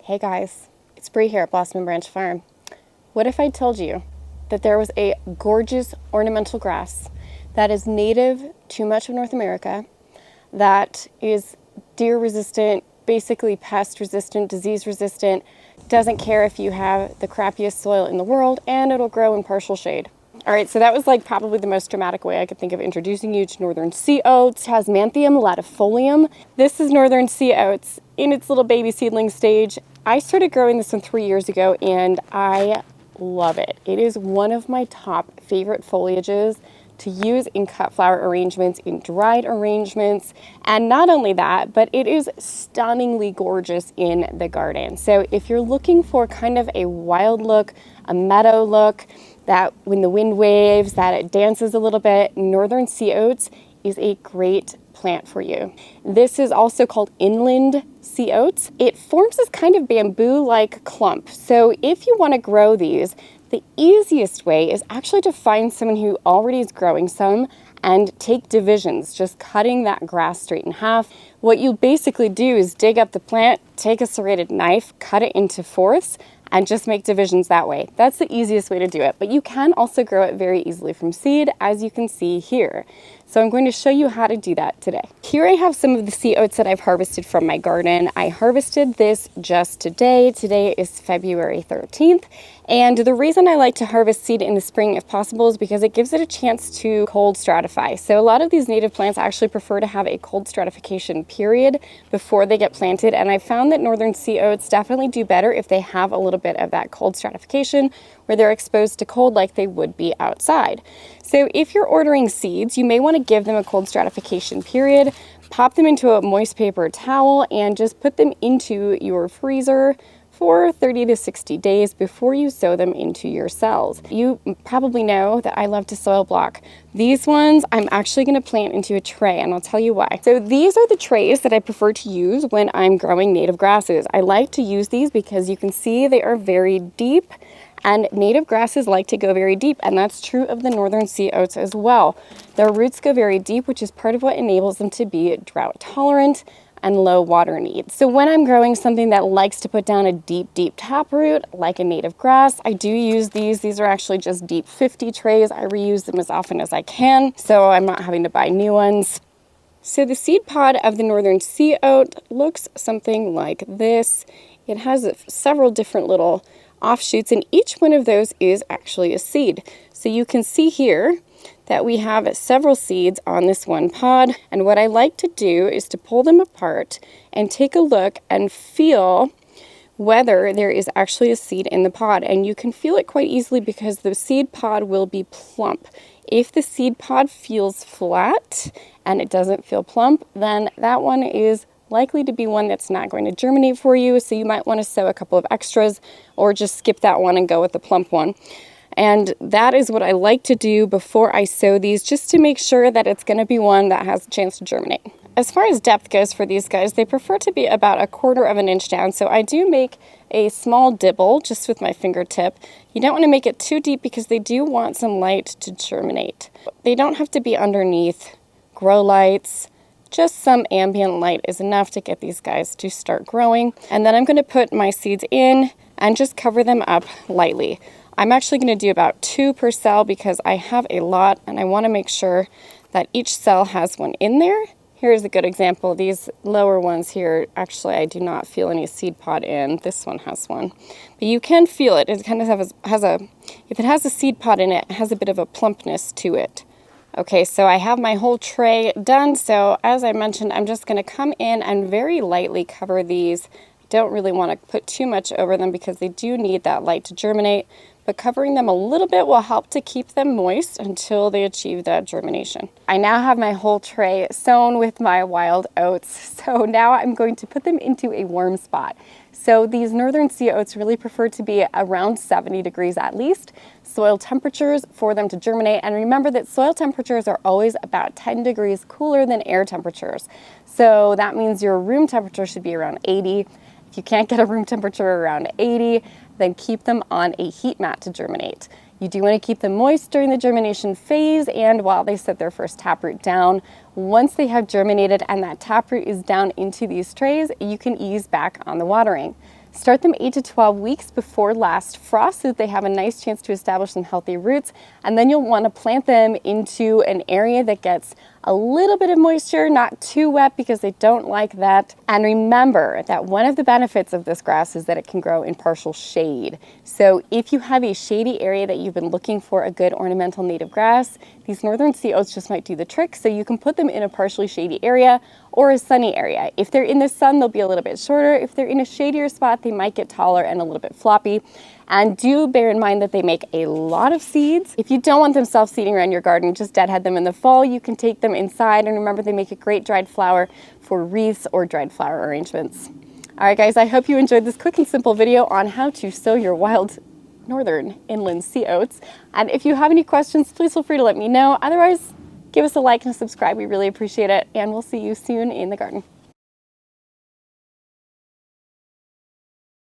Hey guys, it's Bree here at Blossom and Branch Farm. What if I told you that there was a gorgeous ornamental grass that is native to much of North America, that is deer resistant, basically pest resistant, disease resistant, doesn't care if you have the crappiest soil in the world, and it'll grow in partial shade? All right, so that was like probably the most dramatic way I could think of introducing you to Northern Sea Oats, chasmanthium, latifolium. This is Northern Sea Oats in its little baby seedling stage. I started growing this one 3 years ago and I love it. It is one of my top favorite foliages to use in cut flower arrangements, in dried arrangements, and not only that, but it is stunningly gorgeous in the garden. So if you're looking for kind of a wild look, a meadow look, that when the wind waves, that it dances a little bit, Northern Sea Oats is a great plant for you. This is also called Inland Sea Oats. It forms this kind of bamboo-like clump. So if you want to grow these, the easiest way is actually to find someone who already is growing some and take divisions, just cutting that grass straight in half. What you basically do is dig up the plant, take a serrated knife, cut it into fourths, and just make divisions that way. That's the easiest way to do it, but you can also grow it very easily from seed, as you can see here. So I'm going to show you how to do that today. Here I have some of the sea oats that I've harvested from my garden. I harvested this just today. Today is February 13th. And the reason I like to harvest seed in the spring if possible is because it gives it a chance to cold stratify. So a lot of these native plants actually prefer to have a cold stratification period before they get planted. And I found that Northern Sea Oats definitely do better if they have a little bit of that cold stratification where they're exposed to cold like they would be outside. So if you're ordering seeds, you may want to give them a cold stratification period, pop them into a moist paper towel, and just put them into your freezer for 30 to 60 days before you sow them into your cells. You probably know that I love to soil block. These ones I'm actually going to plant into a tray, and I'll tell you why. So these are the trays that I prefer to use when I'm growing native grasses. I like to use these because you can see they are very deep, and native grasses like to go very deep, and that's true of the Northern Sea Oats as well. Their roots go very deep, which is part of what enables them to be drought tolerant and low water needs. So when I'm growing something that likes to put down a deep taproot, like a native grass, I do use these. These are actually just deep 50 trays. I reuse them as often as I can, so I'm not having to buy new ones. So the seed pod of the Northern Sea Oat looks something like this. It has several different little offshoots, and each one of those is actually a seed. So you can see here that we have several seeds on this one pod, and what I like to do is to pull them apart and take a look and feel whether there is actually a seed in the pod. And you can feel it quite easily because the seed pod will be plump. If the seed pod feels flat and it doesn't feel plump, then that one is likely to be one that's not going to germinate for you, so you might want to sow a couple of extras or just skip that one and go with the plump one. And that is what I like to do before I sow these, just to make sure that it's going to be one that has a chance to germinate. As far as depth goes for these guys, they prefer to be about 1/4 of an inch down, so I do make a small dibble just with my fingertip. You don't want to make it too deep because they do want some light to germinate. They don't have to be underneath grow lights. Just some ambient light is enough to get these guys to start growing. And then I'm going to put my seeds in and just cover them up lightly. I'm actually going to do about 2 per cell because I have a lot and I want to make sure that each cell has one in there. Here's a good example. These lower ones here, actually I do not feel any seed pod in. This one has one. But you can feel it. It kind of if it has a seed pod in it, it has a bit of a plumpness to it. Okay, so I have my whole tray done. So as I mentioned, I'm just going to come in and very lightly cover these. Don't really want to put too much over them because they do need that light to germinate, but covering them a little bit will help to keep them moist until they achieve that germination. I now have my whole tray sown with my wild oats, so now I'm going to put them into a warm spot. So these Northern Sea Oats really prefer to be around 70 degrees at least, soil temperatures for them to germinate. And remember that soil temperatures are always about 10 degrees cooler than air temperatures. So that means your room temperature should be around 80. If you can't get a room temperature around 80, then keep them on a heat mat to germinate. You do want to keep them moist during the germination phase and while they set their first taproot down. Once they have germinated and that taproot is down into these trays, you can ease back on the watering. Start them 8 to 12 weeks before last frost so that they have a nice chance to establish some healthy roots. And then you'll want to plant them into an area that gets a little bit of moisture, not too wet because they don't like that. And remember that one of the benefits of this grass is that it can grow in partial shade. So if you have a shady area that you've been looking for a good ornamental native grass, these Northern Sea Oats just might do the trick. So you can put them in a partially shady area or a sunny area. If they're in the sun, they'll be a little bit shorter. If they're in a shadier spot, they might get taller and a little bit floppy. And do bear in mind that they make a lot of seeds. If you don't want them self-seeding around your garden, just deadhead them in the fall. You can take them inside, and remember they make a great dried flower for wreaths or dried flower arrangements. All right, guys, I hope you enjoyed this quick and simple video on how to sow your wild northern inland sea oats. And if you have any questions, please feel free to let me know. Otherwise, give us a like and a subscribe. We really appreciate it, and we'll see you soon in the garden.